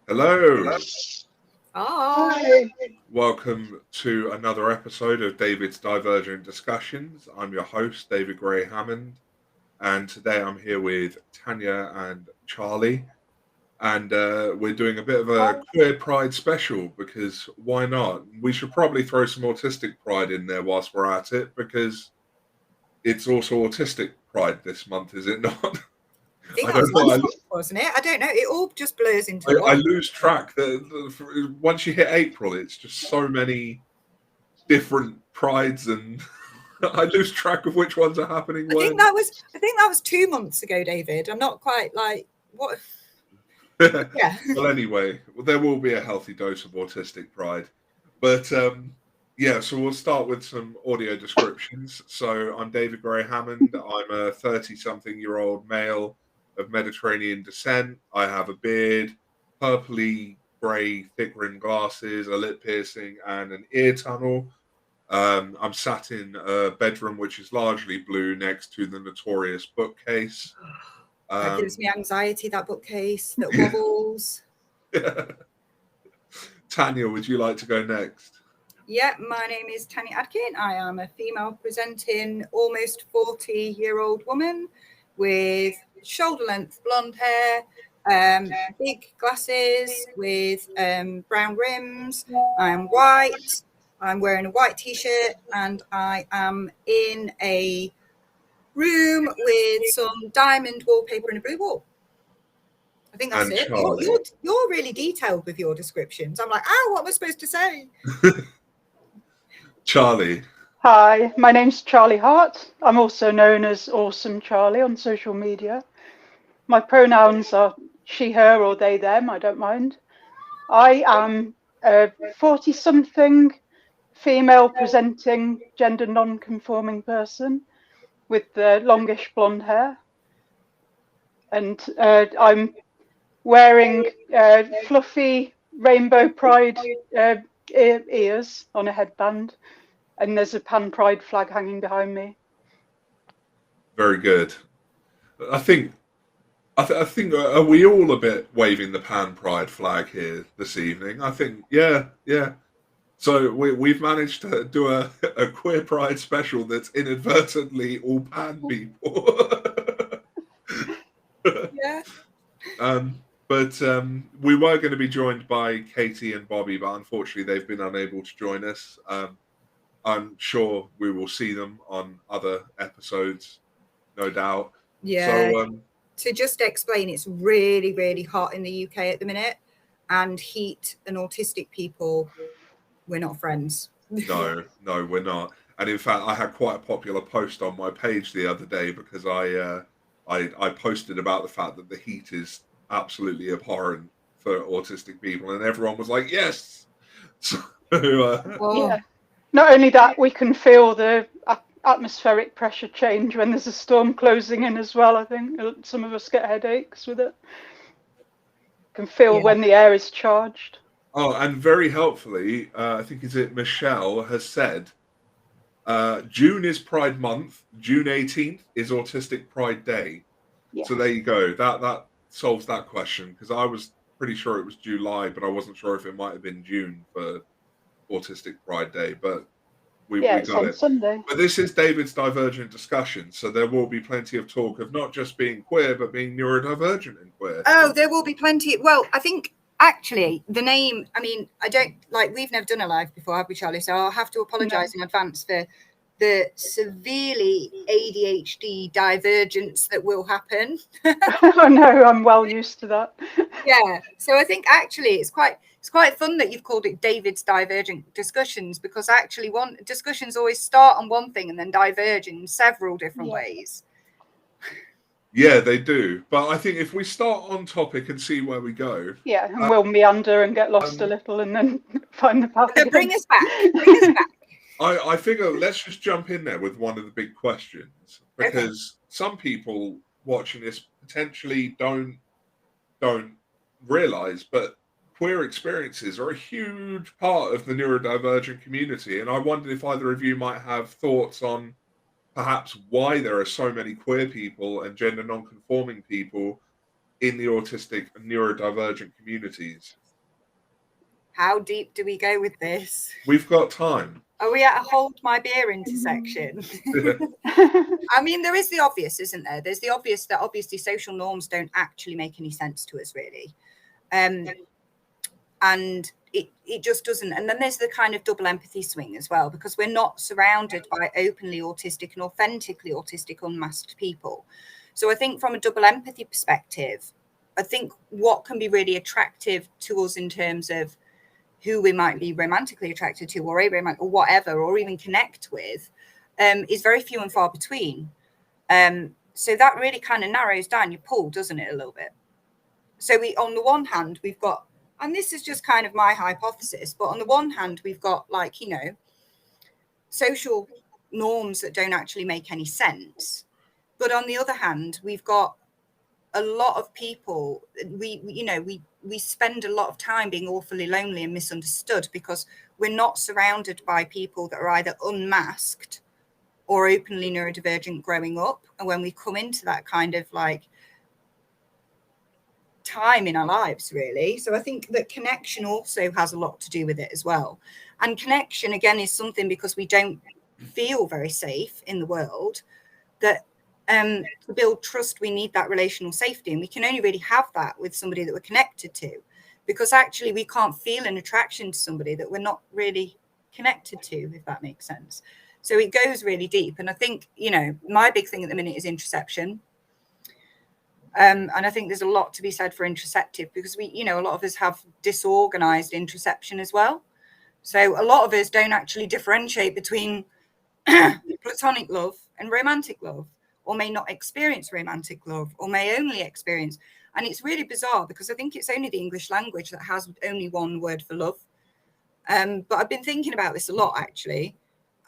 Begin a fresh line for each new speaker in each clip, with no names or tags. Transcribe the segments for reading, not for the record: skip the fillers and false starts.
Hello.
Hi.
Welcome to another episode of David's Divergent Discussions. I'm your host, David Gray-Hammond, and today I'm here with Tanya and Charlie, and we're doing a bit of a queer pride special because why not? We should probably throw some autistic pride in there whilst we're at it because it's also autistic pride this month, is it not?
I think that was last month, wasn't it? I don't know. It all just blurs into one.
I lose track. Once you hit April, it's just so many different prides, and I lose track of which ones are happening when.
I think that was 2 months ago, David. I'm not quite like what.
Yeah. Well, anyway, there will be a healthy dose of autistic pride, but yeah. So we'll start with some audio descriptions. So I'm David Gray-Hammond. I'm a 30-something-year-old male of Mediterranean descent. I have a beard, purpley grey thick-rimmed glasses, a lip piercing, and an ear tunnel. I'm sat in a bedroom which is largely blue next to the notorious bookcase.
That gives me anxiety, that bookcase that wobbles.
Tanya, would you like to go next?
Yeah, my name is Tanya Adkin. I am a female presenting, almost 40-year-old woman with shoulder-length blonde hair, big glasses with brown rims. I'm white. I'm wearing a white t-shirt and I am in a room with some diamond wallpaper and a blue wall. I think that's it. You're really detailed with your descriptions. I'm like, what am I supposed to say?
Charlie.
Hi, my name's Charlie Hart. I'm also known as Ausome Charlie on social media. My pronouns are she, her, or they, them. I don't mind. I am a 40-something female presenting gender non-conforming person with the longish blonde hair. And I'm wearing fluffy rainbow pride ears on a headband. And there's a pan pride flag hanging behind me.
Very good. I think are we all a bit waving the pan pride flag here this evening? I think, yeah. So we've managed to do a queer pride special that's inadvertently all pan people.
Yeah.
But we were going to be joined by Katie and Bobby, but unfortunately they've been unable to join us. I'm sure we will see them on other episodes, no doubt.
Yeah. So, to just explain, it's really, really hot in the UK at the minute, and heat and autistic people, we're not friends.
No, we're not. And in fact, I had quite a popular post on my page the other day because I posted about the fact that the heat is absolutely abhorrent for autistic people, and everyone was like, "Yes." So,
yeah. Not only that, we can feel the atmospheric pressure change when there's a storm closing in as well. I think some of us get headaches with it. Can feel when the air is charged.
Oh, and very helpfully, I think Michelle has said, June is Pride Month. June 18th is Autistic Pride Day. Yeah. So there you go. That solves that question because I was pretty sure it was July, but I wasn't sure if it might have been June for Autistic Pride Day, but we got
on
it.
Sunday.
But this is David's Divergent Discussion, so there will be plenty of talk of not just being queer, but being neurodivergent and queer.
Oh, there will be plenty. Well, I think actually the name, I mean, I don't we've never done a live before, have we, Charlie? So I'll have to apologise in advance for the severely ADHD divergence that will happen.
Oh no, I'm well used to that.
Yeah. So I think actually it's quite fun that you've called it David's Divergent Discussions because actually discussions always start on one thing and then diverge in several different ways.
Yeah, they do. But I think if we start on topic and see where we go.
Yeah, and we'll meander and get lost a little and then find the path.
Bring us back.
I figure let's just jump in there with one of the big questions because some people watching this potentially don't realise, but queer experiences are a huge part of the neurodivergent community. And I wondered if either of you might have thoughts on perhaps why there are so many queer people and gender non-conforming people in the autistic and neurodivergent communities.
How deep do we go with this?
We've got time.
Are we at a hold my beer intersection? I mean, there is the obvious, isn't there? There's the obvious that obviously social norms don't actually make any sense to us, really. And it just doesn't. And then there's the kind of double empathy swing as well, because we're not surrounded by openly autistic and authentically autistic unmasked people. So I think from a double empathy perspective, I think what can be really attractive to us in terms of who we might be romantically attracted to or whatever, or even connect with, is very few and far between. So that really kind of narrows down your pool, doesn't it, a little bit? So we, on the one hand, we've got, and this is just kind of my hypothesis, but on the one hand, we've got, like, you know, social norms that don't actually make any sense. But on the other hand, we've got a lot of people, we spend a lot of time being awfully lonely and misunderstood because we're not surrounded by people that are either unmasked or openly neurodivergent growing up. And when we come into that kind of like time in our lives, really. So I think that connection also has a lot to do with it as well. And connection, again, is something, because we don't feel very safe in the world, that to build trust, we need that relational safety. And we can only really have that with somebody that we're connected to, because actually we can't feel an attraction to somebody that we're not really connected to, if that makes sense. So it goes really deep. And I think, you know, my big thing at the minute is interoception. And I think there's a lot to be said for interoceptive, because we, you know, a lot of us have disorganized interoception as well. So a lot of us don't actually differentiate between platonic love and romantic love, or may not experience romantic love, or may only experience. And it's really bizarre, because I think it's only the English language that has only one word for love. But I've been thinking about this a lot, actually.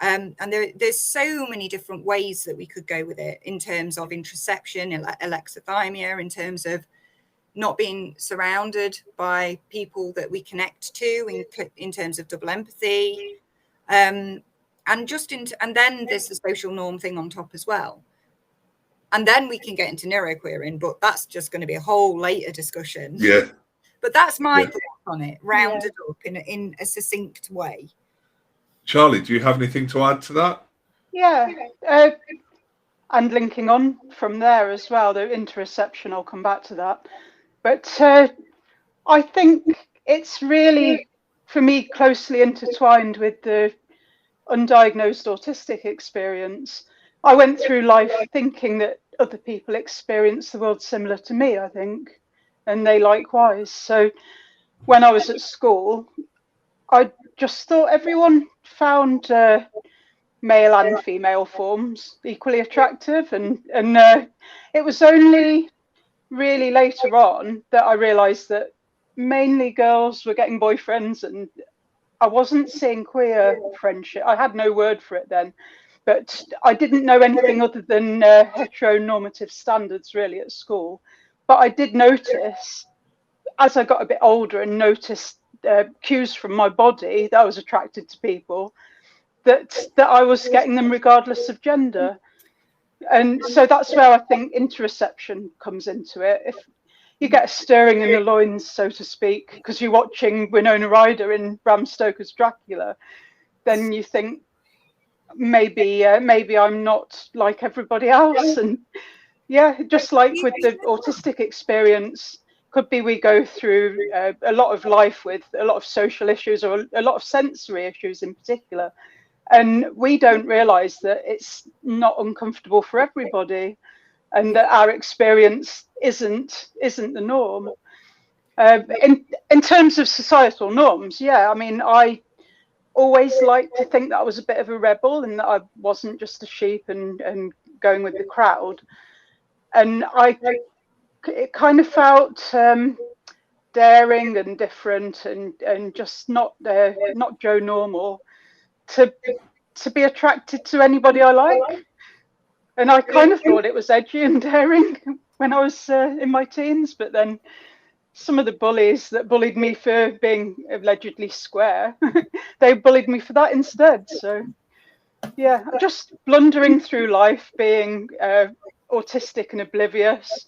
And there's so many different ways that we could go with it, in terms of interoception, alexithymia, in terms of not being surrounded by people that we connect to, in terms of double empathy. And then there's the social norm thing on top as well. And then we can get into neuroqueering, but that's just going to be a whole later discussion.
Yeah.
But that's my thoughts on it, rounded up in a succinct way.
Charlie, do you have anything to add to that?
Yeah, and linking on from there as well, the interoception, I'll come back to that. But I think it's really, for me, closely intertwined with the undiagnosed autistic experience. I went through life thinking that other people experience the world similar to me, I think, and they likewise. So when I was at school, I just thought everyone found male and female forms equally attractive. And it was only really later on that I realised that mainly girls were getting boyfriends, and I wasn't seeing queer friendship. I had no word for it then. But I didn't know anything other than heteronormative standards really at school. But I did notice, as I got a bit older and noticed cues from my body that I was attracted to people, that I was getting them regardless of gender. And so that's where I think interoception comes into it. If you get a stirring in the loins, so to speak, because you're watching Winona Ryder in Bram Stoker's Dracula, then you think, maybe I'm not like everybody else. And just like with the autistic experience, could be we go through a lot of life with a lot of social issues, or a lot of sensory issues in particular, and we don't realize that it's not uncomfortable for everybody, and that our experience isn't the norm. In terms of societal norms, I mean, I always liked to think that I was a bit of a rebel, and that I wasn't just a sheep and going with the crowd. And it kind of felt daring and different, and just not Joe Normal to be attracted to anybody I like. And I kind of thought it was edgy and daring when I was in my teens, but then some of the bullies that bullied me for being allegedly square, they bullied me for that instead. So just blundering through life, being autistic and oblivious,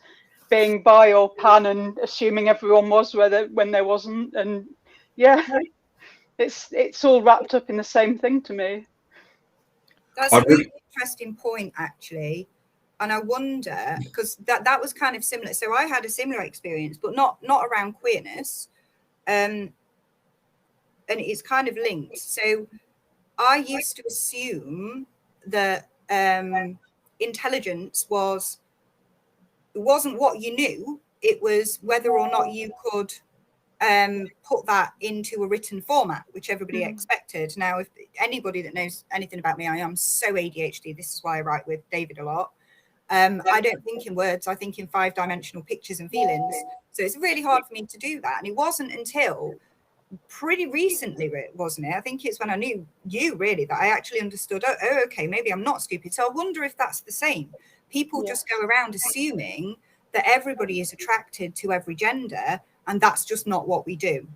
being bi or pan and assuming everyone was when there wasn't. And yeah, it's all wrapped up in the same thing to me.
That's a really interesting point, actually. And I wonder, because that was kind of similar. So I had a similar experience, but not around queerness. And it's kind of linked. So I used to assume that intelligence wasn't what you knew. It was whether or not you could put that into a written format, which everybody expected. Now, if anybody that knows anything about me, I am so ADHD. This is why I write with David a lot. I don't think in words, I think in 5-dimensional pictures and feelings. So it's really hard for me to do that. And it wasn't until pretty recently, wasn't it? I think it's when I knew you really that I actually understood, oh, okay, maybe I'm not stupid. So I wonder if that's the same. People just go around assuming that everybody is attracted to every gender, and that's just not what we do.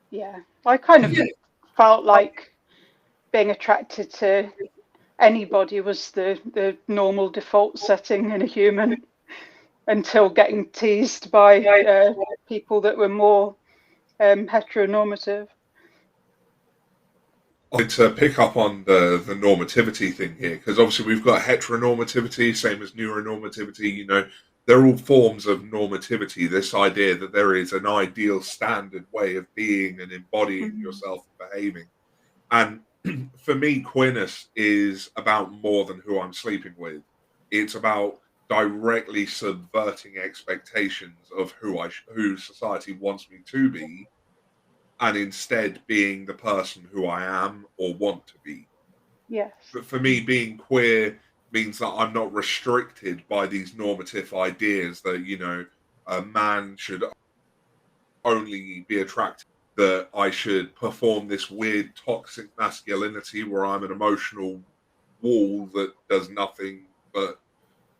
Yeah, I kind of felt like being attracted to anybody was the normal default setting in a human, until getting teased by people that were more heteronormative.
To pick up on the normativity thing here, because obviously we've got heteronormativity, same as neuronormativity, you know, they're all forms of normativity, this idea that there is an ideal standard way of being and embodying yourself and behaving. And for me, queerness is about more than who I'm sleeping with. It's about directly subverting expectations of who society wants me to be, and instead being the person who I am or want to be.
Yes.
But for me, being queer means that I'm not restricted by these normative ideas that, you know, a man should only be attracted, that I should perform this weird toxic masculinity where I'm an emotional wall that does nothing but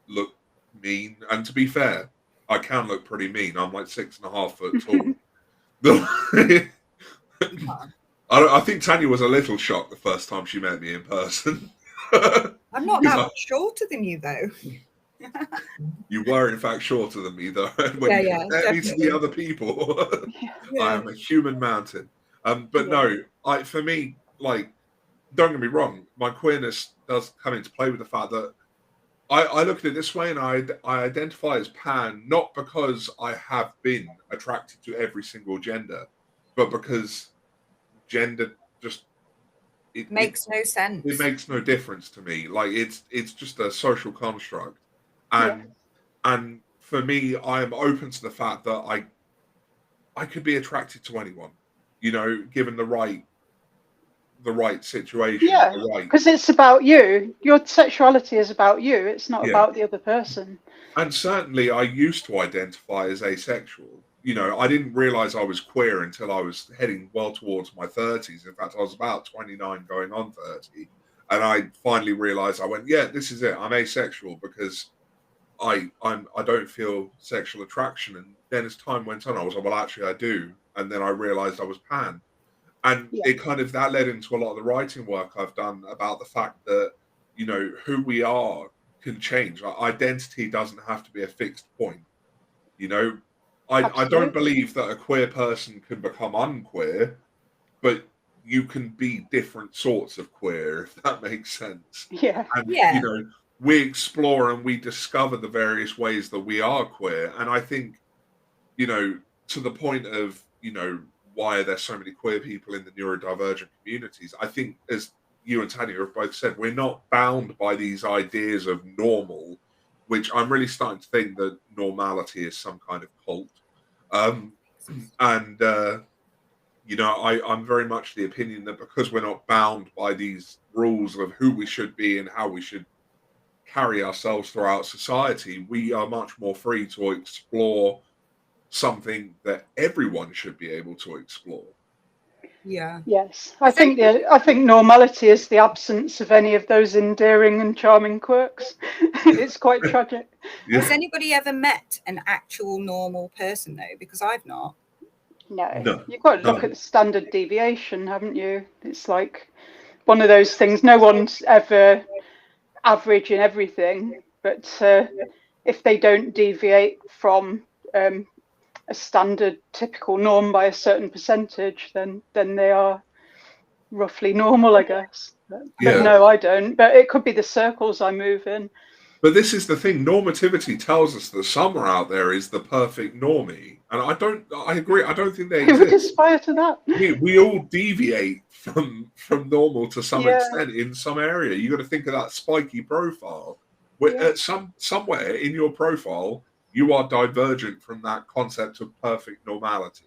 look mean. And to be fair, I can look pretty mean. I'm like 6.5 foot tall. I think Tanya was a little shocked the first time she met me in person.
I'm not that much shorter than you, though.
You were, in fact, shorter than me, though. When
you
compare me to the other people, I am a human mountain. But no, for me, like, don't get me wrong, my queerness does come into play with the fact that I look at it this way, and I identify as pan, not because I have been attracted to every single gender, but because gender just
makes no sense.
It makes no difference to me. Like it's just a social construct, and for me, I am open to the fact that I could be attracted to anyone, you know, given the right situation.
Yeah, because it's about you. Your sexuality is about you. It's not about the other person.
And certainly, I used to identify as asexual. You know, I didn't realize I was queer until I was heading well towards my 30s. In fact, I was about 29 going on 30. And I finally realized, I went, yeah, this is it. I'm asexual because I don't feel sexual attraction. And then as time went on, I was like, well, actually I do. And then I realized I was pan. And it kind of, that led into a lot of the writing work I've done about the fact that, you know, who we are can change. Like, identity doesn't have to be a fixed point. You know, I don't believe that a queer person can become unqueer, but you can be different sorts of queer, if that makes sense.
Yeah.
And, you know, we explore and we discover the various ways that we are queer. And I think, you know, to the point of, you know, why are there so many queer people in the neurodivergent communities? I think, as you and Tanya have both said, we're not bound by these ideas of normal, which I'm really starting to think that normality is some kind of cult. You know, I'm very much the opinion that because we're not bound by these rules of who we should be and how we should carry ourselves throughout society, we are much more free to explore something that everyone should be able to explore.
Yeah.
Yes, I think normality is the absence of any of those endearing and charming quirks. It's quite tragic.
Has anybody ever met an actual normal person, though? Because I've not.
No. You've got to look at the standard deviation, haven't you? It's like one of those things. No one's ever average in everything, but if they don't deviate from a standard typical norm by a certain percentage, then they are roughly normal, I guess. But no, I don't. But it could be the circles I move in.
But this is the thing. Normativity tells us that somewhere out there is the perfect normie, and I agree. I don't think they exist.
Who would aspire to that?
We all deviate from normal to some extent in some area. You got to think of that spiky profile. Where at somewhere in your profile, you are divergent from that concept of perfect normality.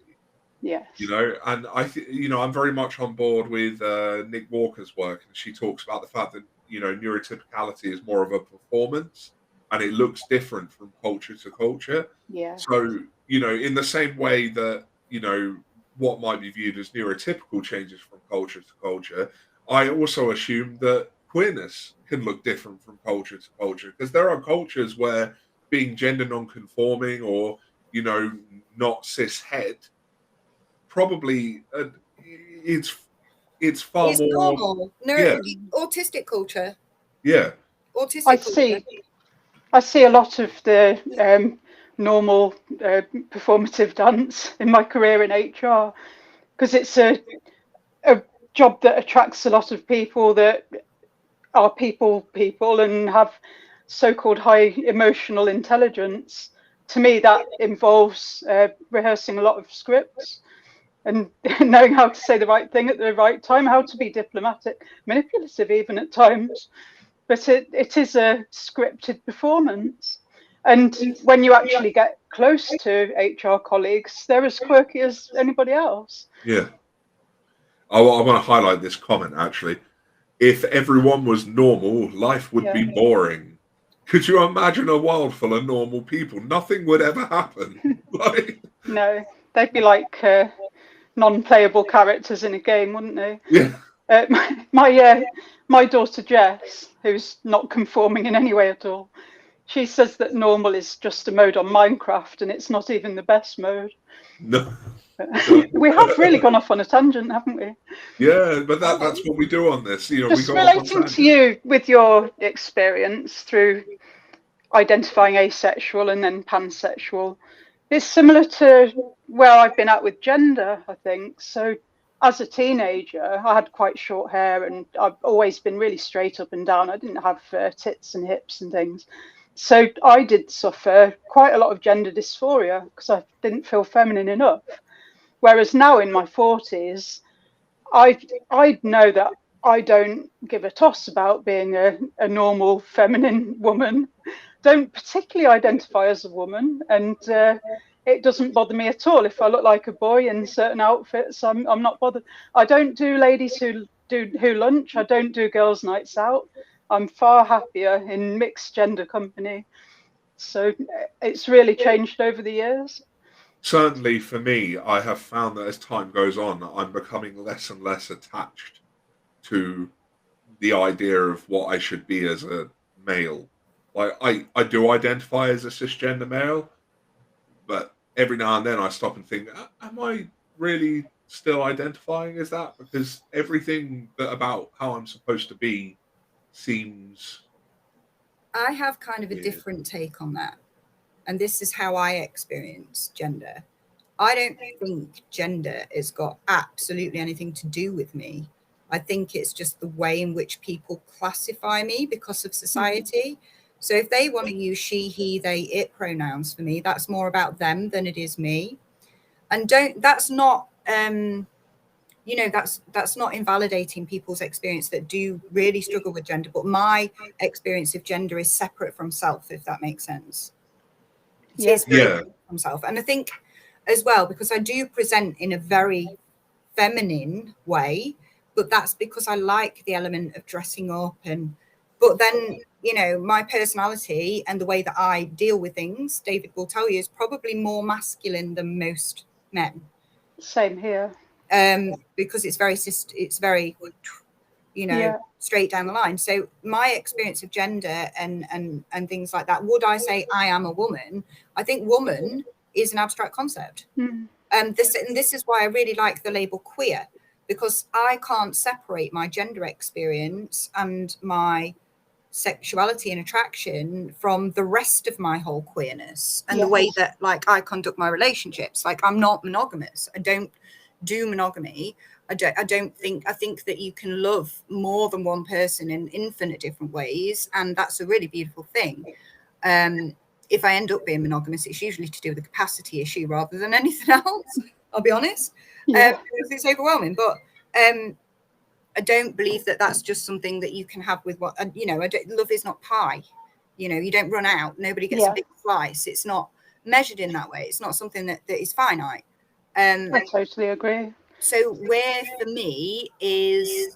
Yes.
You know, and I'm very much on board with Nick Walker's work, and she talks about the fact that, you know, neurotypicality is more of a performance and it looks different from culture to culture.
Yeah.
So, you know, in the same way that, you know, what might be viewed as neurotypical changes from culture to culture, I also assume that queerness can look different from culture to culture, because there are cultures where being gender non-conforming or, you know, not cis-het probably it's far more
normal. Autistic culture.
Yeah.
Autistic culture.
I see a lot of the normal performative dance in my career in HR, because it's a job that attracts a lot of people that are people and have so-called high emotional intelligence. To me, that involves rehearsing a lot of scripts and knowing how to say the right thing at the right time, how to be diplomatic, manipulative even at times. But it is a scripted performance. And when you actually get close to HR colleagues, they're as quirky as anybody else.
Yeah. I want to highlight this comment, actually. If everyone was normal, life would be boring. Could you imagine a world full of normal people? Nothing would ever happen.
No, they'd be like non-playable characters in a game, wouldn't they?
Yeah.
My daughter Jess, who's not conforming in any way at all, she says that normal is just a mode on Minecraft, and it's not even the best mode.
No.
We have really gone off on a tangent, haven't we?
Yeah, but that's what we do on this. You know,
just relating to you with your experience through identifying asexual and then pansexual. It's similar to where I've been at with gender, I think. So as a teenager, I had quite short hair and I've always been really straight up and down. I didn't have tits and hips and things. So I did suffer quite a lot of gender dysphoria because I didn't feel feminine enough. Whereas now in my 40s, I know that I don't give a toss about being a normal feminine woman. Don't particularly identify as a woman, and it doesn't bother me at all if I look like a boy in certain outfits. I'm not bothered. I don't do ladies who lunch. I don't do girls' nights out. I'm far happier in mixed gender company. So it's really changed over the years.
Certainly for me, I have found that as time goes on, I'm becoming less and less attached to the idea of what I should be as a male. Like I do identify as a cisgender male, but every now and then I stop and think, am I really still identifying as that? Because everything about how I'm supposed to be seems...
I have kind of a different take on that. And this is how I experience gender. I don't think gender has got absolutely anything to do with me. I think it's just the way in which people classify me because of society. So if they want to use she, he, they, it pronouns for me, that's more about them than it is me. And that's not, that's not invalidating people's experience that do really struggle with gender. But my experience of gender is separate from self, if that makes sense. It's from self. And I think as well, because I do present in a very feminine way, but that's because I like the element of dressing up. But then, you know, my personality and the way that I deal with things, David will tell you, is probably more masculine than most men.
Same here.
Because it's very, straight down the line. So my experience of gender and things like that, would I say I am a woman? I think woman is an abstract concept. This is why I really like the label queer, because I can't separate my gender experience and my sexuality and attraction from the rest of my whole queerness and the way that like I conduct my relationships. Like I'm not monogamous. I don't do monogamy. I think that you can love more than one person in infinite different ways, and that's a really beautiful thing. If I end up being monogamous, it's usually to do with a capacity issue rather than anything else. I'll be honest, because it's overwhelming. But I don't believe that that's just something that you can have with what, you know, love is not pie. You know, you don't run out. Nobody gets a big slice. It's not measured in that way. It's not something that is finite.
I totally agree.
So where for me is,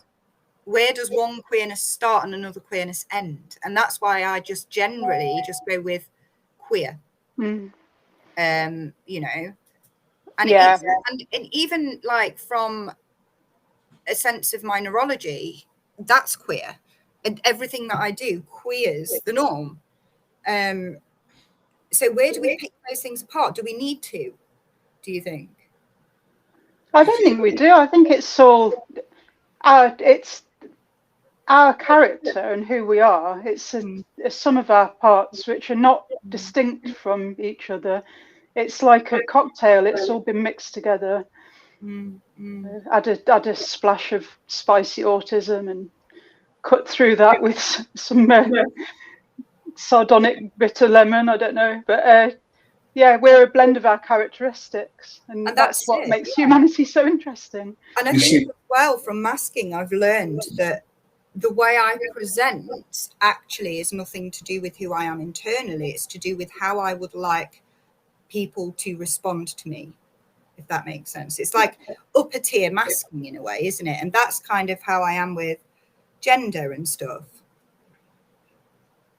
where does one queerness start and another queerness end? And that's why I just generally just go with queer. You know, and and even like from a sense of my neurology, that's queer, and everything that I do queers the norm. So where do we pick those things apart? Do we need to, do you think?
I don't think we do. I think it's all it's our character and who we are. It's some of our parts which are not distinct from each other. It's like a cocktail. It's all been mixed together. Add a splash of spicy autism and cut through that with some sardonic bitter lemon. I don't know, but yeah, we're a blend of our characteristics, and that's what makes humanity so interesting.
And I think as well, from masking, I've learned that the way I present actually is nothing to do with who I am internally. It's to do with how I would like people to respond to me, if that makes sense. It's like upper tier masking in a way, isn't it? And that's kind of how I am with gender and stuff.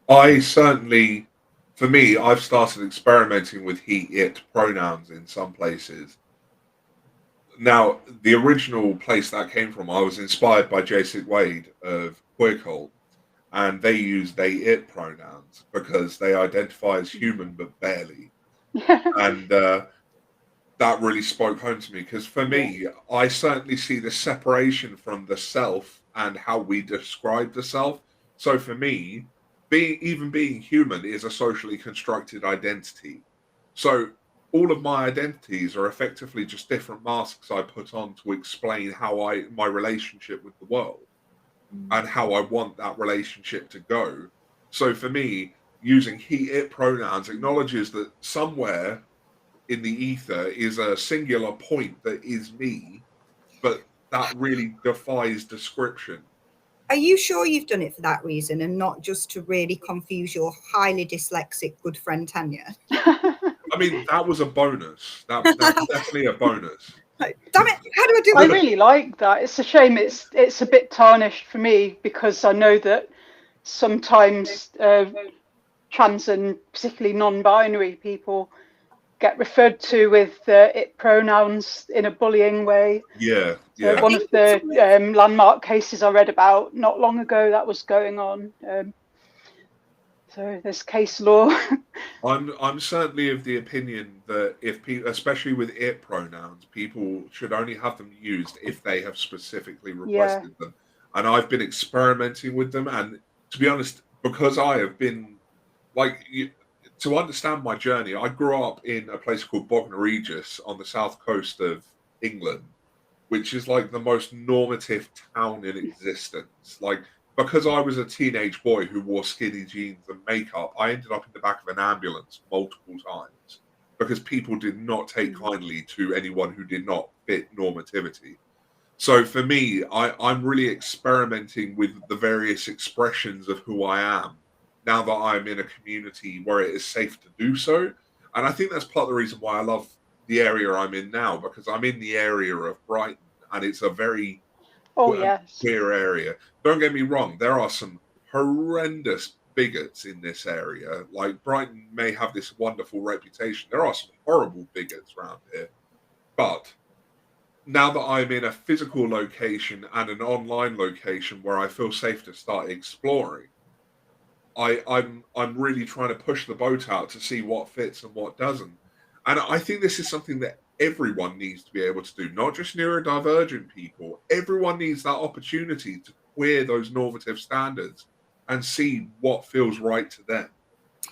I certainly, for me, I've started experimenting with he, it pronouns in some places. Now, the original place that came from, I was inspired by Jason Wade of Queer Cult, and they use they, it pronouns because they identify as human but barely. And that really spoke home to me, because for me, I certainly see the separation from the self and how we describe the self. So for me, being human is a socially constructed identity. So all of my identities are effectively just different masks I put on to explain how my relationship with the world and how I want that relationship to go. So for me, using he, it pronouns acknowledges that somewhere in the ether is a singular point that is me, but that really defies description.
Are you sure you've done it for that reason and not just to really confuse your highly dyslexic good friend Tanya?
I mean, that was a bonus. That's definitely a bonus.
Damn it! How do I do it?
I really like that. It's a shame it's a bit tarnished for me, because I know that sometimes trans and particularly non-binary people get referred to with it pronouns in a bullying way.
Yeah.
One of the landmark cases I read about not long ago, that was going on. So there's case law.
I'm certainly of the opinion that if people, especially with it pronouns, people should only have them used if they have specifically requested them. And I've been experimenting with them, and to be honest, because I have been to understand my journey, I grew up in a place called Bognor Regis on the south coast of England, which is like the most normative town in existence. Like, because I was a teenage boy who wore skinny jeans and makeup, I ended up in the back of an ambulance multiple times because people did not take kindly to anyone who did not fit normativity. So for me, I'm really experimenting with the various expressions of who I am now that I'm in a community where it is safe to do so. And I think that's part of the reason why I love the area I'm in now, because I'm in the area of Brighton, and it's a very queer area. Don't get me wrong, there are some horrendous bigots in this area. Like, Brighton may have this wonderful reputation. There are some horrible bigots around here. But now that I'm in a physical location and an online location where I feel safe to start exploring, I'm really trying to push the boat out to see what fits and what doesn't. And I think this is something that everyone needs to be able to do, not just neurodivergent people. Everyone needs that opportunity to queer those normative standards and see what feels right to them.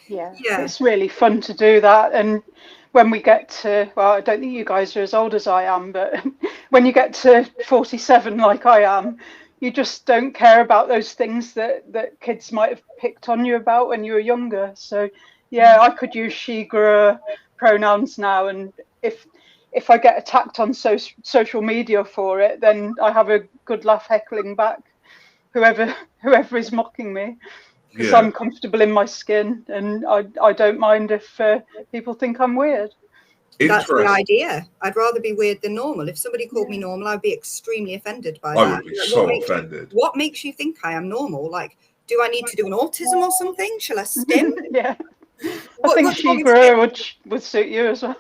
Yeah, it's really fun to do that. And when we get to, well, I don't think you guys are as old as I am, but when you get to 47 like I am, you just don't care about those things that kids might have picked on you about when you were younger. So yeah, I could use she, her pronouns now, and if I get attacked on social media for it, then I have a good laugh heckling back whoever is mocking me, because I'm comfortable in my skin, and I don't mind if people think I'm weird.
That's the idea. I'd rather be weird than normal. If somebody called me normal, I'd be extremely offended by that.
I would be so offended.
What makes you think I am normal? Like, do I need to do an autism or something? Shall I stim?
Yeah. I think she would suit you as well.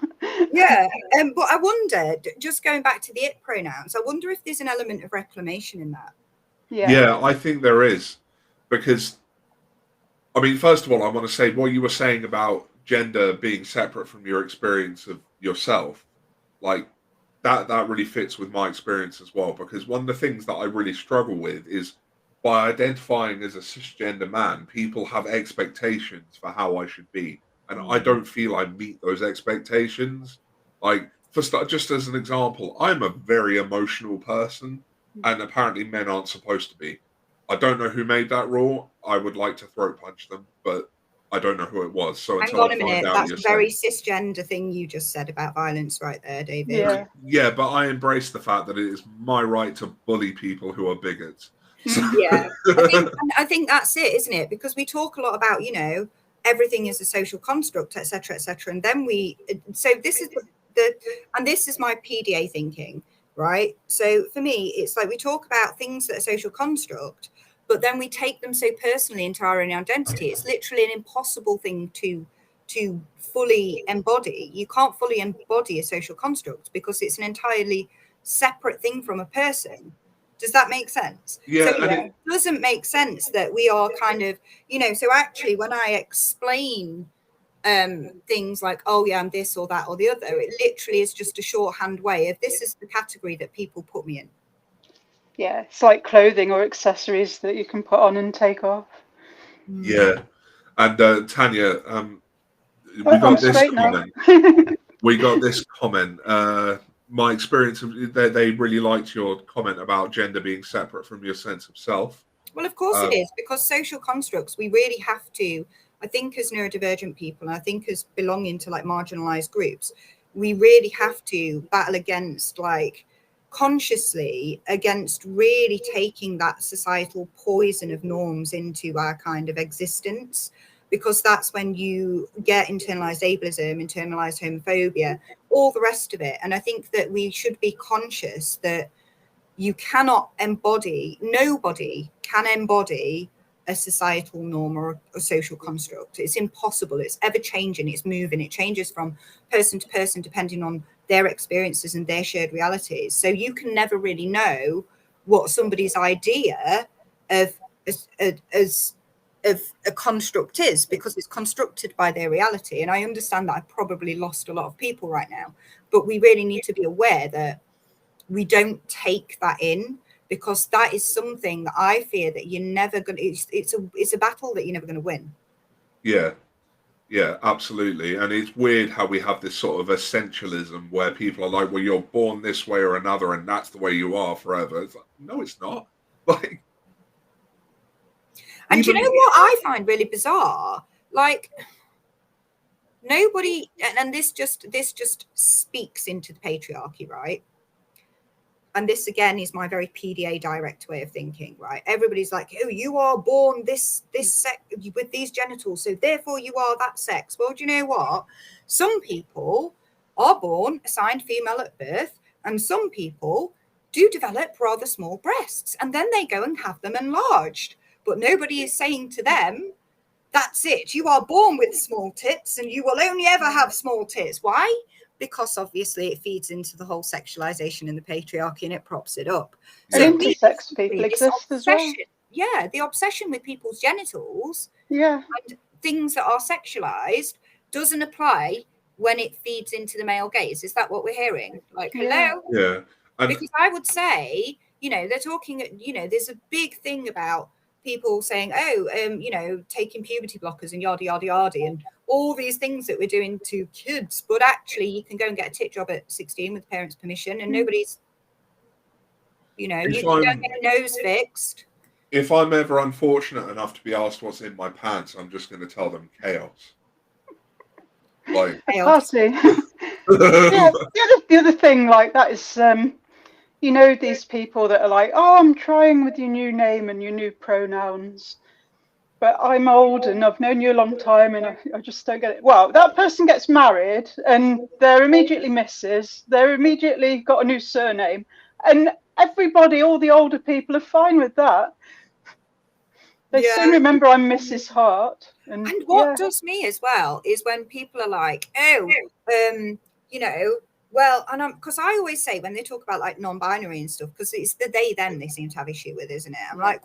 Yeah. But I wondered, just going back to the it pronouns, I wonder if there's an element of reclamation in that.
Yeah, I think there is. Because, I mean, first of all, I want to say what you were saying about gender being separate from your experience of yourself, like that really fits with my experience as well. Because one of the things that I really struggle with is, by identifying as a cisgender man, people have expectations for how I should be, and I don't feel I meet those expectations. Like, just as an example, I'm a very emotional person, and apparently men aren't supposed to be. I don't know who made that rule. I would like to throat punch them, but I don't know who it was. So
hang on a minute, that's a very cisgender thing you just said about violence right there, David.
Yeah, but I embrace the fact that it is my right to bully people who are bigots.
Yeah, I think that's it, isn't it? Because we talk a lot about, you know, everything is a social construct, etc., etc., and then so this is this is my PDA thinking, right? So for me, it's like we talk about things that are social construct, but then we take them so personally into our own identity. It's literally an impossible thing to fully embody. You can't fully embody a social construct because it's an entirely separate thing from a person. Does that make sense?
Yeah.
So it doesn't make sense that we are kind of, you know, so actually when I explain things like, oh yeah, I'm this or that or the other, it literally is just a shorthand way of this is the category that people put me in.
Yeah, it's like clothing or accessories that you can put on and take off.
Yeah. And Tanya, we got this comment. We got this comment. My experience, they really liked your comment about gender being separate from your sense of self.
Well, of course it is, because social constructs, we really have to, I think as neurodivergent people, and I think as belonging to like marginalized groups, we really have to battle against, like, consciously against really taking that societal poison of norms into our kind of existence, because that's when you get internalized ableism, internalized homophobia, all the rest of it. And I think that we should be conscious that you cannot embody, nobody can embody a societal norm or a social construct. It's impossible. It's ever changing. It's moving. It changes from person to person depending on their experiences and their shared realities. So you can never really know what somebody's idea of a construct is, because it's constructed by their reality. And I understand that I've probably lost a lot of people right now, but we really need to be aware that we don't take that in, because that is something that I fear that you're never going to, it's a battle that you're never going to win.
Yeah, absolutely. And it's weird how we have this sort of essentialism where people are like, well, you're born this way or another, and that's the way you are forever. It's like, no, it's not. Like,
and you know what I find really bizarre? Like, nobody, and this just speaks into the patriarchy, right? And this again is my very PDA direct way of thinking, right? Everybody's like, oh, you are born this sex with these genitals, so therefore you are that sex. Well, do you know what? Some people are born assigned female at birth, and some people do develop rather small breasts, and then they go and have them enlarged. But nobody is saying to them, that's it, you are born with small tits and you will only ever have small tits. Why? Because obviously it feeds into the whole sexualization and the patriarchy, and it props it up.
And intersex people exist as well.
Yeah, the obsession with people's genitals,
and
things that are sexualized, doesn't apply when it feeds into the male gaze. Is that what we're hearing? Like, hello?
Yeah.
Because I would say, you know, they're talking, you know, there's a big thing about people saying, oh, you know, taking puberty blockers and yada, yada, yada, and all these things that we're doing to kids. But actually, you can go and get a tit job at 16 with parents' permission, and nobody's, you know, you can go and get a nose fixed.
If I'm ever unfortunate enough to be asked what's in my pants, I'm just going to tell them chaos. Like,
party. Yeah, the other thing like that is, you know, these people that are like, oh, I'm trying with your new name and your new pronouns, but I'm old and I've known you a long time and I just don't get it. Well, that person gets married and they're immediately Mrs. They're immediately got a new surname, and everybody, all the older people, are fine with that. They soon remember I'm Mrs. Hart. And
what does me as well is when people are like, oh, you know, well, and because I always say when they talk about like non-binary and stuff, because it's the they them they seem to have issue with, isn't it? I'm like,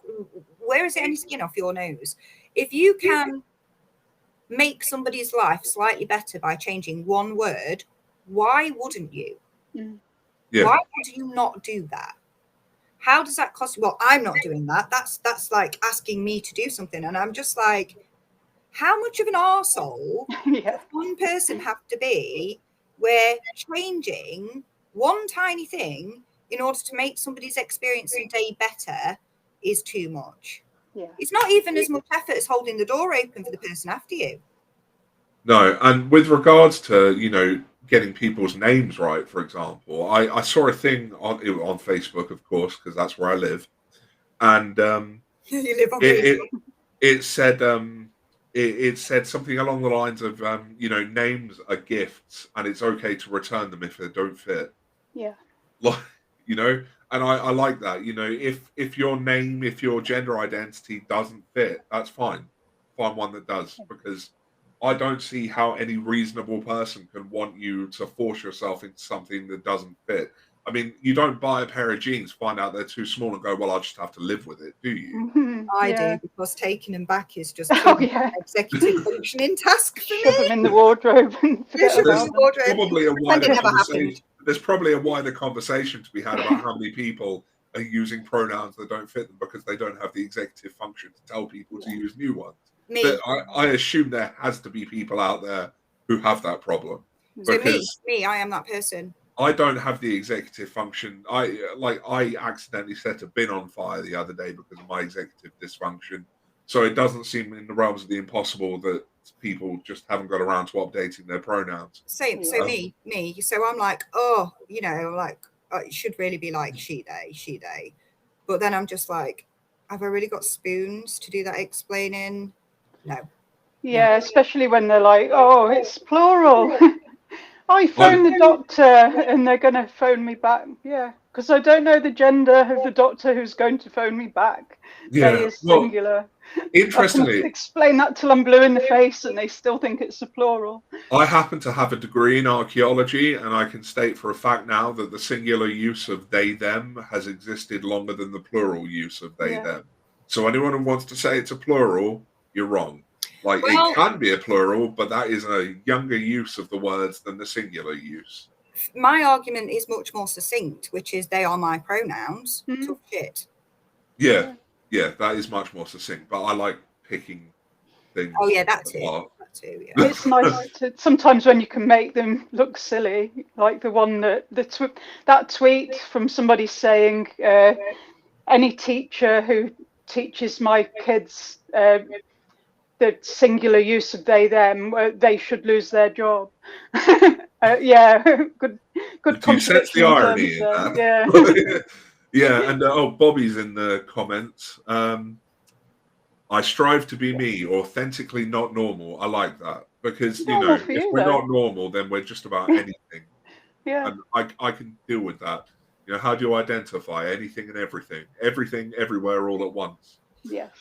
where is it any skin off your nose? If you can make somebody's life slightly better by changing one word, why wouldn't you?
Yeah.
Why would you not do that? How does that cost you? Well, I'm not doing that. That's like asking me to do something. And I'm just like, how much of an arsehole does one person have to be where changing one tiny thing in order to make somebody's experience and day better is too much? Yeah. It's not even as much effort as holding the door open for the person after you.
No, and with regards to, you know, getting people's names right, for example, I saw a thing on Facebook, of course, because that's where I live, and
you live on Facebook.
It said it said something along the lines of you know, names are gifts and it's okay to return them if they don't fit.
Yeah.
Like, you know, and I like that. You know, if your name, if your gender identity doesn't fit, that's fine. Find one that does, because I don't see how any reasonable person can want you to force yourself into something that doesn't fit. I mean, you don't buy a pair of jeans, find out they're too small and go, well, I'll just have to live with it, do you?
I do, because taking them back is just an executive functioning task for me.
Shove them in the wardrobe and forget about them.
There's probably a wider conversation to be had about how many people are using pronouns that don't fit them because they don't have the executive function to tell people to use new ones. But I assume there has to be people out there who have that problem.
So me, I am that person.
I don't have the executive function. I accidentally set a bin on fire the other day because of my executive dysfunction. So it doesn't seem in the realms of the impossible that people just haven't got around to updating their pronouns.
Same. So me. So I'm like, oh, you know, like it should really be like she, they. But then I'm just like, have I really got spoons to do that explaining? No.
Yeah, especially when they're like, oh, it's plural. I phoned the doctor and they're going to phone me back. Yeah, because I don't know the gender of the doctor who's going to phone me back.
Yeah,
they is singular.
Interestingly,
I can explain that till I'm blue in the face and they still think it's a plural.
I happen to have a degree in archaeology, and I can state for a fact now that the singular use of they, them has existed longer than the plural use of they, them. So anyone who wants to say it's a plural, you're wrong. Like, it can be a plural, but that is a younger use of the words than the singular use.
My argument is much more succinct, which is they are my pronouns. Tough shit.
Yeah, that is much more succinct, but I like picking things.
Oh, yeah, that too. Yeah.
It's nice to, sometimes when you can make them look silly, like the one that tweet from somebody saying, any teacher who teaches my kids the singular use of they, them, they should lose their job. Good
You sense the irony in that. Yeah, and Bobby's in the comments. I strive to be me, authentically not normal. I like that, because, you know, if we're not normal, then we're just about anything. And I can deal with that. You know, how do you identify anything and everything? Everything, everywhere, all at once.
Yes.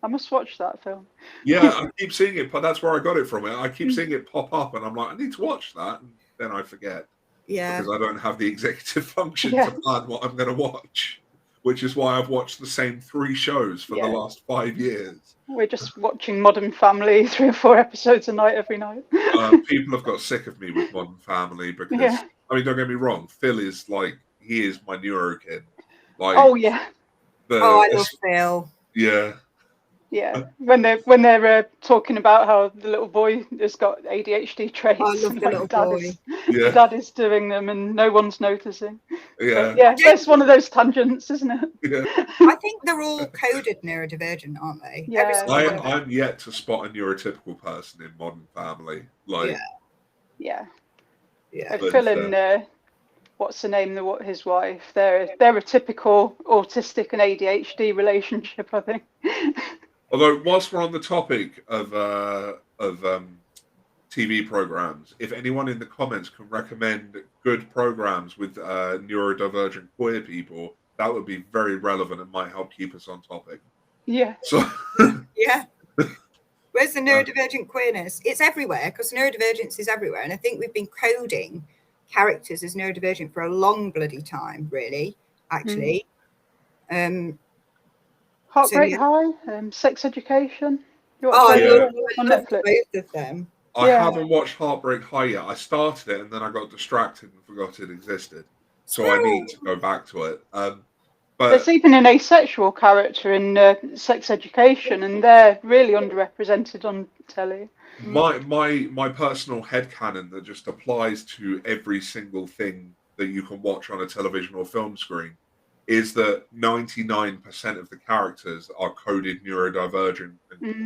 I must watch that film.
Yeah, I keep seeing it, but that's where I got it from. I keep seeing it pop up, and I'm like, I need to watch that, and then I forget.
Yeah.
Because I don't have the executive function to plan what I'm going to watch, which is why I've watched the same 3 shows for the last 5 years.
We're just watching Modern Family 3 or 4 episodes a night every night.
People have got sick of me with Modern Family because, I mean, don't get me wrong, Phil is like, he is my neuro kid. Like,
I love Phil.
Yeah.
Yeah, when they're talking about how the little boy has got ADHD traits,
I love
and
the little boy.
the dad is doing them, and no one's noticing.
Yeah.
But yeah, that's one of those tangents, isn't it?
Yeah.
I think they're all coded neurodivergent, aren't they?
Yeah.
I'm yet to spot a neurotypical person in Modern Family. Like,
yeah.
But,
Phil and what's the name? His wife. They're a typical autistic and ADHD relationship, I think.
although, whilst we're on the topic of TV programs, if anyone in the comments can recommend good programs with neurodivergent queer people, that would be very relevant and might help keep us on topic.
Yeah.
So
yeah. Where's the neurodivergent queerness? It's everywhere, because neurodivergence is everywhere. And I think we've been coding characters as neurodivergent for a long bloody time, really, actually.
Heartbreak High, Sex Education.
I
on
love
Netflix.
both of them.
I haven't watched Heartbreak High yet. I started it and then I got distracted and forgot it existed. So I need to go back to it. But
there's even an asexual character in Sex Education, and they're really underrepresented on telly.
My personal headcanon that just applies to every single thing that you can watch on a television or film screen is that 99% of the characters are coded neurodivergent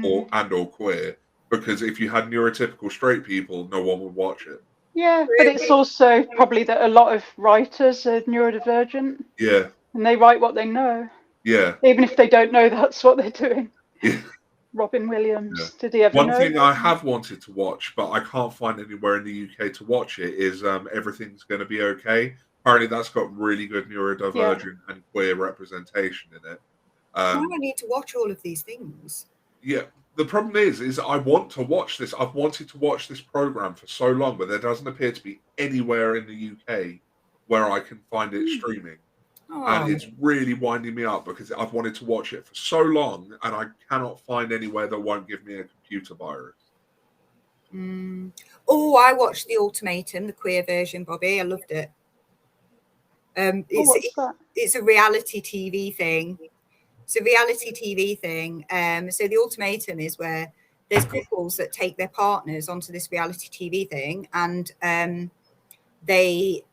or queer, because if you had neurotypical straight people, no one would watch it.
Yeah, but it's also probably that a lot of writers are neurodivergent.
Yeah.
And they write what they know.
Yeah.
Even if they don't know that's what they're doing.
Yeah.
Robin Williams, did he ever know?
One thing I have wanted to watch, but I can't find anywhere in the UK to watch it, is Everything's Gonna Be Okay. Apparently that's got really good neurodivergent and queer representation in it.
I need to watch all of these things.
Yeah. The problem is I want to watch this. I've wanted to watch this program for so long, but there doesn't appear to be anywhere in the UK where I can find it streaming. And it's really winding me up because I've wanted to watch it for so long and I cannot find anywhere that won't give me a computer virus.
Oh, I watched The Ultimatum, the queer version, Bobby. I loved it. It's a reality TV thing. So the Ultimatum is where there's couples that take their partners onto this reality TV thing, and they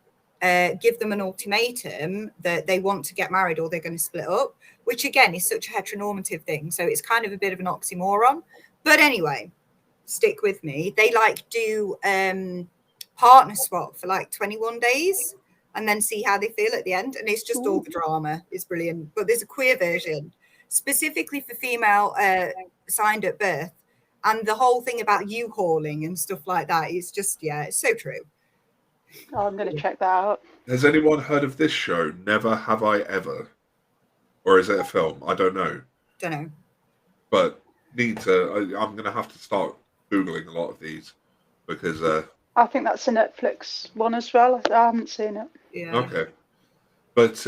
give them an ultimatum that they want to get married or they're going to split up, which again is such a heteronormative thing. So it's kind of a bit of an oxymoron. But anyway, stick with me. They do partner swap for 21 days and then see how they feel at the end. And it's just all the drama. It's brilliant. But there's a queer version specifically for female signed at birth. And the whole thing about U-hauling and stuff like that is just, it's so true.
Oh, I'm going to check that out.
Has anyone heard of this show, Never Have I Ever? Or is it a film? I don't know.
Don't know.
But I'm going to have to start Googling a lot of these because...
I think that's a Netflix one as well. I haven't seen it.
Yeah.
Okay. But,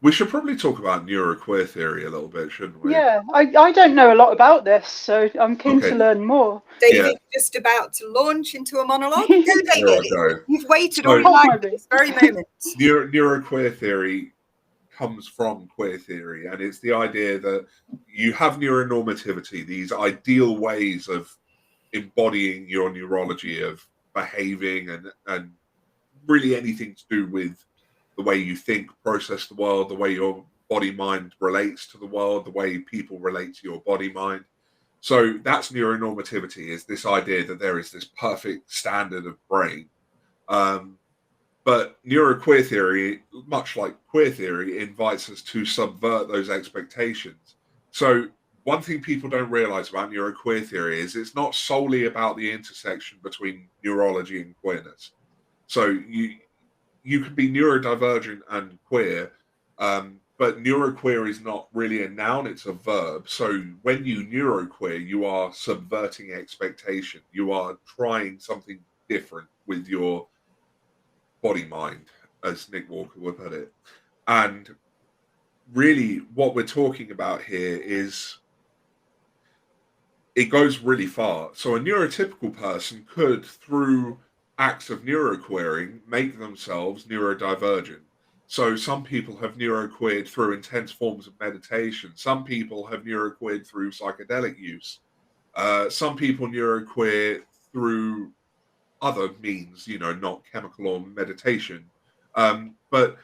we should probably talk about neuroqueer theory a little bit, shouldn't we?
Yeah, I don't know a lot about this, so I'm keen to learn more.
David's just about to launch into a monologue. Go, David. You've waited all night for this very moment.
Neuroqueer theory comes from queer theory, and it's the idea that you have neuronormativity, these ideal ways of embodying your neurology, of behaving and really anything to do with the way you think, process the world, the way your body-mind relates to the world, the way people relate to your body-mind. So that's neuronormativity, is this idea that there is this perfect standard of brain. But neuroqueer theory, much like queer theory, invites us to subvert those expectations. So one thing people don't realize about neuroqueer theory is it's not solely about the intersection between neurology and queerness. So you can be neurodivergent and queer, but neuroqueer is not really a noun, it's a verb. So when you neuroqueer, you are subverting expectation. You are trying something different with your body-mind, as Nick Walker would put it. And really what we're talking about here is it goes really far. So a neurotypical person could, through acts of neuroqueering, make themselves neurodivergent. So some people have neuroqueered through intense forms of meditation. Some people have neuroqueered through psychedelic use. Some people neuroqueer through other means, not chemical or meditation. But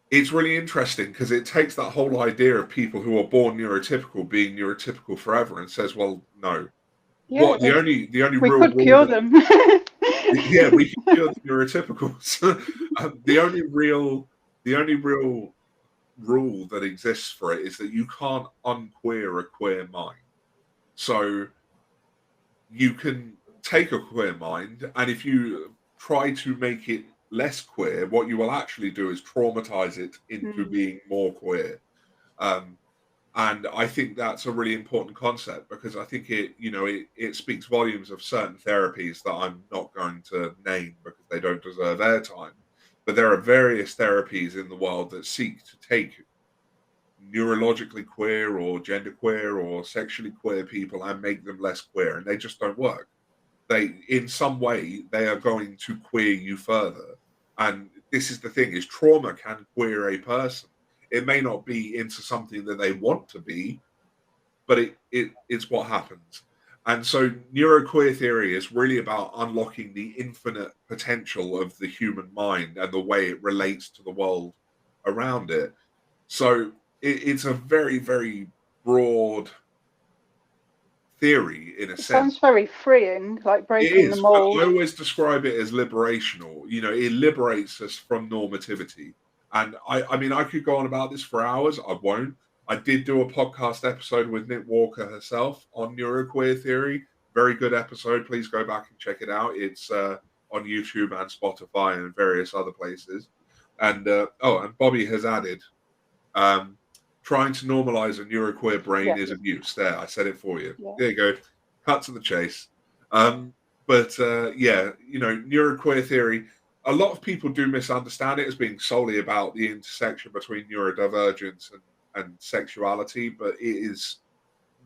it's really interesting because it takes that whole idea of people who are born neurotypical being neurotypical forever and says, well, no.
Yeah,
The only
we
real
could
rule
cure
that,
them.
yeah, we can cure the neurotypicals. The only real rule that exists for it is that you can't unqueer a queer mind. So you can take a queer mind, and if you try to make it less queer, what you will actually do is traumatize it into being more queer. And I think that's a really important concept, because I think it speaks volumes of certain therapies that I'm not going to name because they don't deserve airtime. But there are various therapies in the world that seek to take neurologically queer or genderqueer or sexually queer people and make them less queer, and they just don't work. In some way, they are going to queer you further. And this is the thing: is trauma can queer a person. It may not be into something that they want to be, but it's what happens. And so neuroqueer theory is really about unlocking the infinite potential of the human mind and the way it relates to the world around it. So it's a very, very broad theory in a sense.
Sounds very freeing, like breaking the
It is.
mold.
I always describe it as liberational. It liberates us from normativity. And I mean, I could go on about this for hours. I won't. I did do a podcast episode with Nick Walker herself on neuroqueer theory. Very good episode. Please go back and check it out. It's on YouTube and Spotify and various other places. And and Bobby has added, trying to normalize a neuroqueer brain is abuse. There, I said it for you. Yeah. There you go. Cut to the chase. Neuroqueer theory, a lot of people do misunderstand it as being solely about the intersection between neurodivergence and sexuality, but it is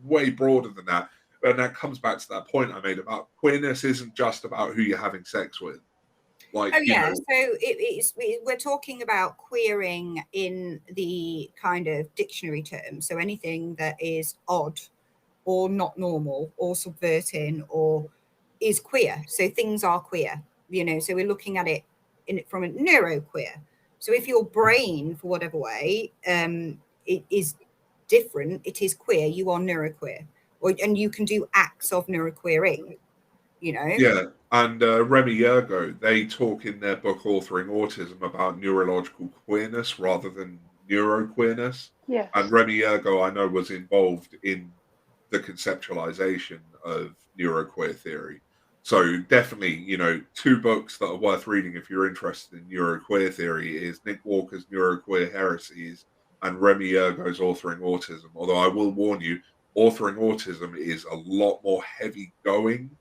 way broader than that. And that comes back to that point I made about queerness isn't just about who you're having sex with.
So we're talking about queering in the kind of dictionary term. So anything that is odd or not normal or subverting or is queer. So things are queer, so we're looking at it from a neuroqueer. So if your brain, for whatever way, it is different, it is queer, you are neuroqueer, and you can do acts of neuroqueering,
Yeah. And Remy Yergo, they talk in their book Authoring Autism about neurological queerness rather than neuroqueerness.
Yes.
And Remy Yergo, I know, was involved in the conceptualization of neuroqueer theory. So definitely, two books that are worth reading if you're interested in neuroqueer theory is Nick Walker's Neuroqueer Heresies and Remy Yergo's Authoring Autism. Although I will warn you, Authoring Autism is a lot more heavy going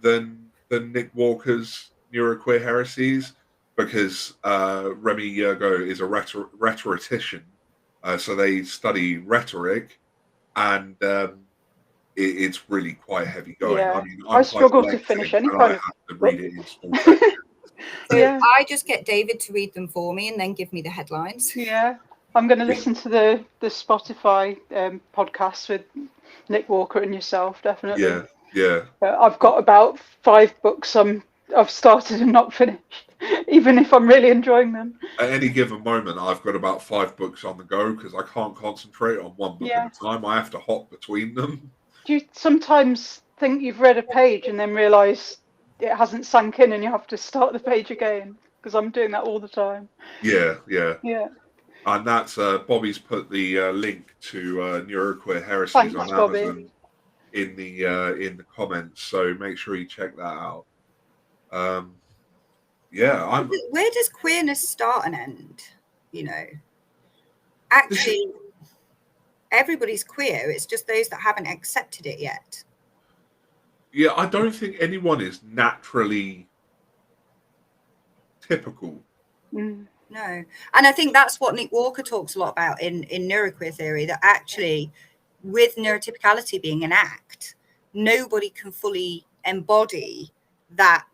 than Nick Walker's Neuroqueer Heresies, because Remy Yergo is a rhetorician, so they study rhetoric, and it's really quite heavy going.
Yeah.
I mean,
I struggle to finish any kind of
read it in small sections.
So I just get David to read them for me and then give me the headlines.
Yeah, I'm going to listen to the Spotify podcast with Nick Walker and yourself, definitely.
Yeah.
I've got about 5 books I've started and not finished, even if I'm really enjoying them.
At any given moment, I've got about 5 books on the go because I can't concentrate on one book at a time. I have to hop between them.
Do you sometimes think you've read a page and then realise it hasn't sunk in and you have to start the page again? Because I'm doing that all the time.
Yeah.
And
that's Bobby's put the link to Neuroqueer Heresies on Amazon.
Bobby.
In the comments, so make sure you check that out.
Where does queerness start and end? Actually, everybody's queer. It's just those that haven't accepted it yet.
Yeah, I don't think anyone is naturally typical.
No, and I think that's what Nick Walker talks a lot about in neuroqueer theory, that actually, with neurotypicality being an act, nobody can fully embody that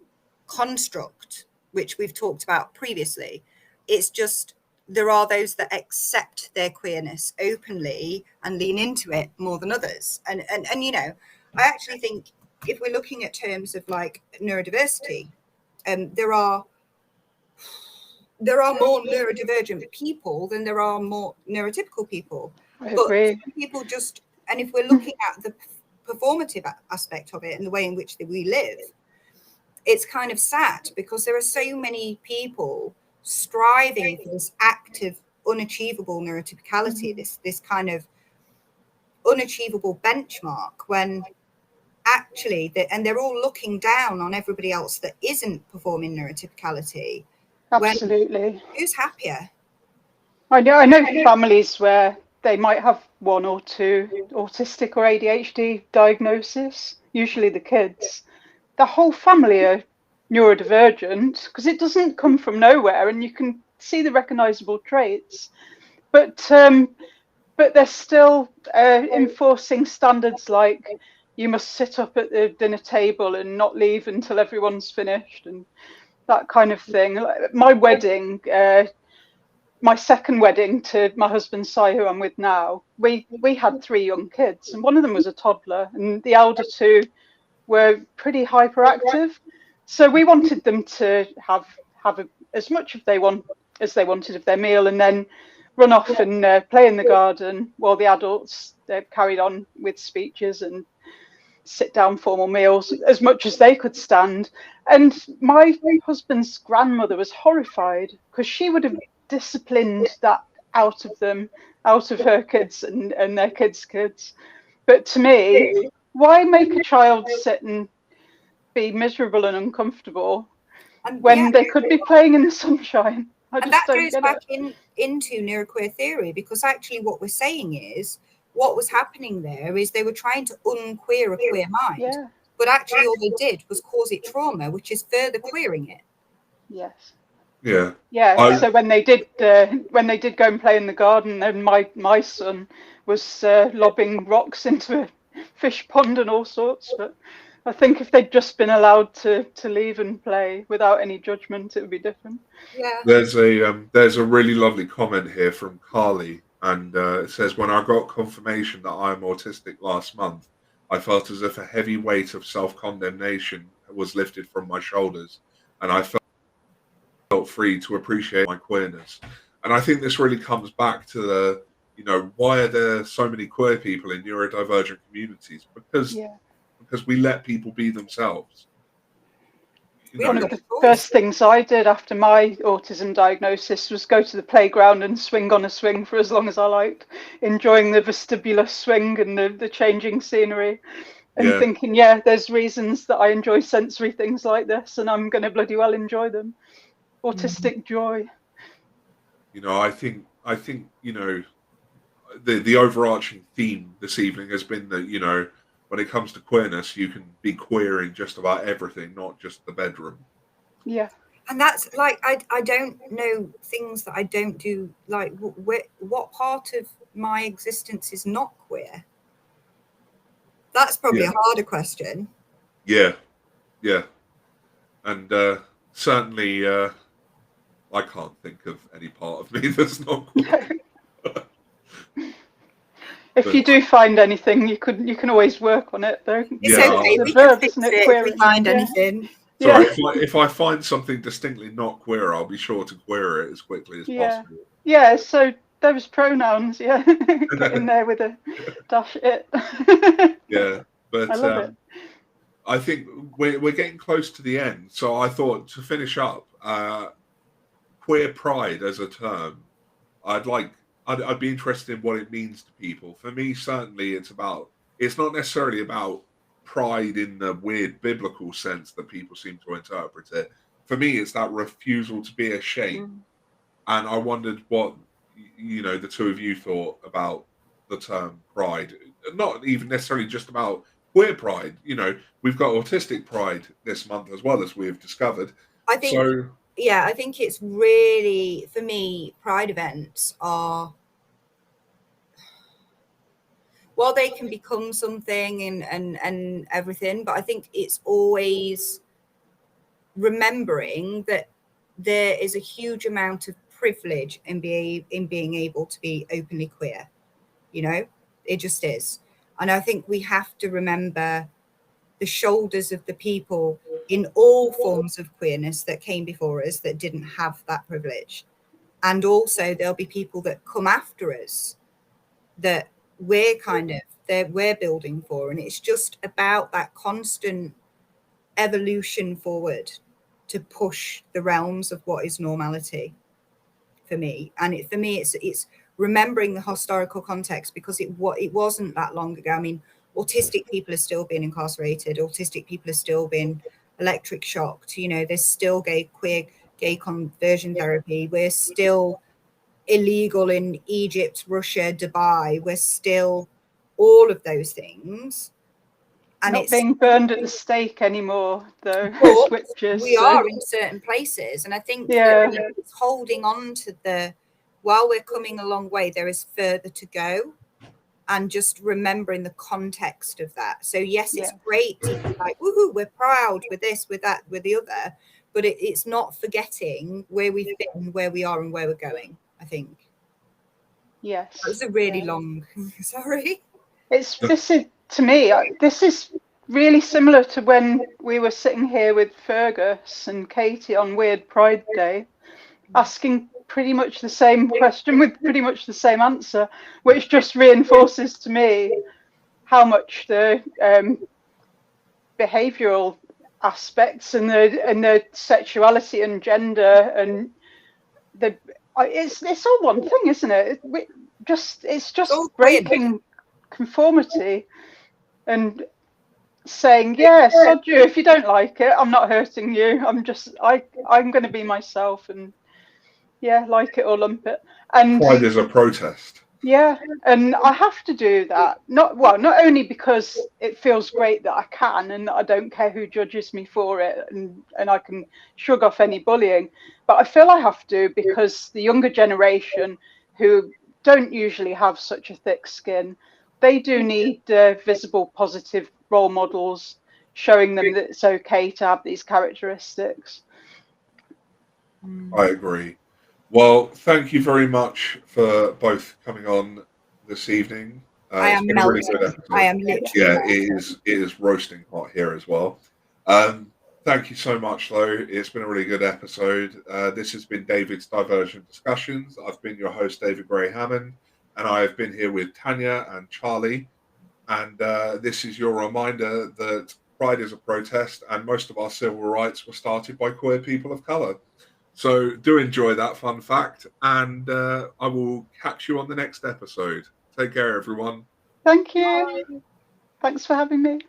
construct, which we've talked about previously. It's just there are those that accept their queerness openly and lean into it more than others. And you know, I actually think if we're looking at terms of like neurodiversity, there are more neurodivergent people than there are more neurotypical people.
I agree.
But people just, and if we're looking at the performative aspect of it and the way in which we live, it's kind of sad because there are so many people striving for this active, unachievable neurotypicality, this kind of unachievable benchmark, when actually, and they're all looking down on everybody else that isn't performing neurotypicality.
Absolutely.
Who's happier?
I know families where they might have one or two autistic or ADHD diagnosis, usually the kids. The whole family are neurodivergent because it doesn't come from nowhere and you can see the recognizable traits. But they're still enforcing standards like you must sit up at the dinner table and not leave until everyone's finished and that kind of thing. My wedding, my second wedding to my husband Si, who I'm with now, we had 3 young kids and one of them was a toddler and the elder 2 were pretty hyperactive. So we wanted them to have as much as they wanted of their meal and then run off and play in the garden while the adults carried on with speeches and sit down formal meals as much as they could stand. And my husband's grandmother was horrified because she would have disciplined that out of them, out of her kids and their kids' kids. But to me, why make a child sit and be miserable and uncomfortable when they could be playing in the sunshine?
And that goes back into neuroqueer theory, because actually what we're saying is what was happening there is they were trying to unqueer a queer mind, but actually all they did was cause it trauma, which is further queering it.
Yes.
Yeah.
So when they did go and play in the garden, and my son was lobbing rocks into a fish pond and all sorts, but I think if they'd just been allowed to leave and play without any judgment, it would be different.
Yeah.
There's a really lovely comment here from Carly, and it says, when I got confirmation that I'm autistic last month, I felt as if a heavy weight of self-condemnation was lifted from my shoulders, and I felt free to appreciate my queerness. And I think this really comes back to the, you know, why are there so many queer people in neurodivergent communities? Because we let people be themselves.
One of the first things I did after my autism diagnosis was go to the playground and swing on a swing for as long as I liked, enjoying the vestibular swing and the changing scenery and thinking, there's reasons that I enjoy sensory things like this and I'm going to bloody well enjoy them. Autistic joy.
You know, I think, you know, the overarching theme this evening has been that, you know, when it comes to queerness, you can be queer in just about everything, not just the bedroom.
Yeah.
And that's like, I don't know things that I don't do. Like, what part of my existence is not queer? That's probably a harder question.
Yeah. And certainly, I can't think of any part of me that's not queer.
If you do find anything, you can always work on it, though.
It's okay. We can fix it if we find anything.
Sorry, if I find something distinctly not queer, I'll be sure to queer it as quickly as possible.
Yeah, so those pronouns, get in there with a dash it.
But
I love it.
I think we're getting close to the end, so I thought to finish up, queer pride as a term, I'd be interested in what it means to people. For me, certainly it's not necessarily about pride in the weird biblical sense that people seem to interpret it. For me, it's that refusal to be ashamed. And I wondered what, you know, the two of you thought about the term pride. Not even necessarily just about queer pride. You know, we've got autistic pride this month as well, as we've discovered.
I think it's really, for me, pride events are, while they can become something and everything, but I think it's always remembering that there is a huge amount of privilege in being able to be openly queer. You know, it just is. And I think we have to remember the shoulders of the people in all forms of queerness that came before us that didn't have that privilege. And also there'll be people that come after us that we're building for. And it's just about that constant evolution forward to push the realms of what is normality for me. And for me, it's remembering the historical context, because it wasn't that long ago. I mean, autistic people are still being incarcerated. Autistic people are still being electric shocked. You know, there's still gay conversion therapy. We're still illegal in Egypt, Russia, Dubai. We're still all of those things. And
not being burned at the stake anymore, though.
We are in certain places, and I think it's holding on to while we're coming a long way, there is further to go, and just remembering the context of that. So yes, it's great to be like, woohoo, we're proud with this, with that, with the other, but it's not forgetting where we've been, where we are, and where we're going, I think.
Yes.
That was a really long, sorry.
To me, this is really similar to when we were sitting here with Fergus and Katie on Weird Pride Day, asking pretty much the same question with pretty much the same answer, which just reinforces to me how much the behavioural aspects and the sexuality and gender and it's all one thing, isn't it? It's just breaking conformity and saying, sod you, if you don't like it, I'm not hurting you. I'm going to be myself, and like it or lump it. And
pride is a protest.
Yeah, and I have to do that. Not only because it feels great that I can, and I don't care who judges me for it, and I can shrug off any bullying, but I feel I have to because the younger generation, who don't usually have such a thick skin, they do need visible, positive role models showing them that it's okay to have these characteristics.
I agree. Well, thank you very much for both coming on this evening.
I am melting. Really, I am literally.
Yeah, it is roasting hot here as well. Thank you so much, though. It's been a really good episode. This has been David's Divergent Discussions. I've been your host, David Gray-Hammond, and I have been here with Tanya and Charlie. And this is your reminder that Pride is a protest, and most of our civil rights were started by queer people of colour. So do enjoy that fun fact, and I will catch you on the next episode. Take care, everyone.
Thank you. Thanks for having me.